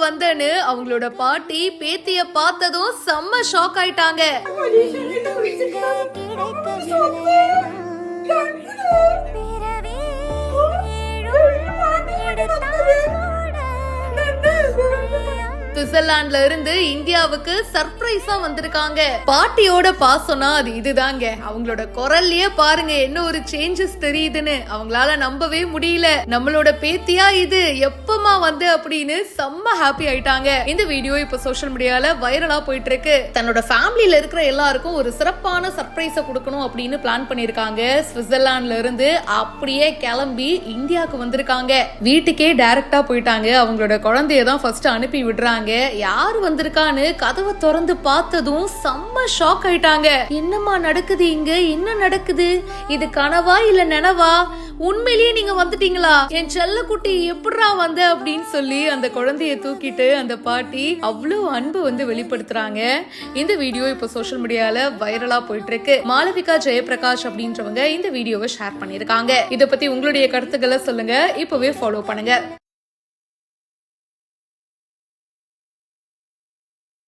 வந்தேன்னு அவங்களோட பாட்டி பேத்திய பார்த்ததும் செம்ம ஷாக் ஆயிட்டாங்க. சுவிட்சர்லாந்துல இருந்து இந்தியாவுக்கு சர்ப்ரைஸா வந்திருக்காங்க. பாட்டியோட பாசம்னா அது இதுதாங்க. அவங்களோட குரல்லயே பாருங்க என்ன ஒரு சேஞ்சஸ் தெரியுதுன்னு. அவங்களால நம்பவே முடியல. நம்மளோட பேத்தியா இது எப்பமா வந்து அப்படின்னு செம்ம ஹாப்பி ஆயிட்டாங்க. இந்த வீடியோ இப்ப சோஷியல் மீடியால வைரலா போயிட்டு இருக்கு. தன்னோட ஃபேமிலில இருக்கிற எல்லாருக்கும் ஒரு சிறப்பான சர்ப்ரைஸ கொடுக்கணும் அப்படின்னு பிளான் பண்ணிருக்காங்க. சுவிட்சர்லாந்துல இருந்து அப்படியே கிளம்பி இந்தியாவுக்கு வந்திருக்காங்க. வீட்டுக்கே டைரக்டா போயிட்டாங்க. அவங்களோட குழந்தைய தான் ஃபர்ஸ்ட் அனுப்பி விடுறாங்க. யாரு வந்திருக்கான்னு கதவை திறந்து பார்த்ததும் செம்ம ஷாக் ஆயிட்டாங்க. என்னம்மா நடக்குது இங்க? என்ன நடக்குது? இது கனவா இல்ல நனவா? உண்மையிலேயே நீங்க வந்துட்டீங்களா? என் செல்ல குட்டி எப்படா வந்த அப்படின்னு சொல்லி அந்த குழந்தைய தூக்கிட்டு அந்த பாட்டி அவ்வளவு அன்பு வந்து வெளிப்படுத்துறாங்க. இந்த வீடியோ இப்ப சோஷியல் மீடியால வைரலா போயிட்டு இருக்கு. மாளவிகா ஜெயபிரகாஷ் அப்படின்றவங்க இந்த வீடியோவை ஷேர் பண்ணிருக்காங்க. இத பத்தி உங்களுடைய கருத்துக்களை சொல்லுங்க. இப்பவே ஃபாலோ பண்ணுங்க.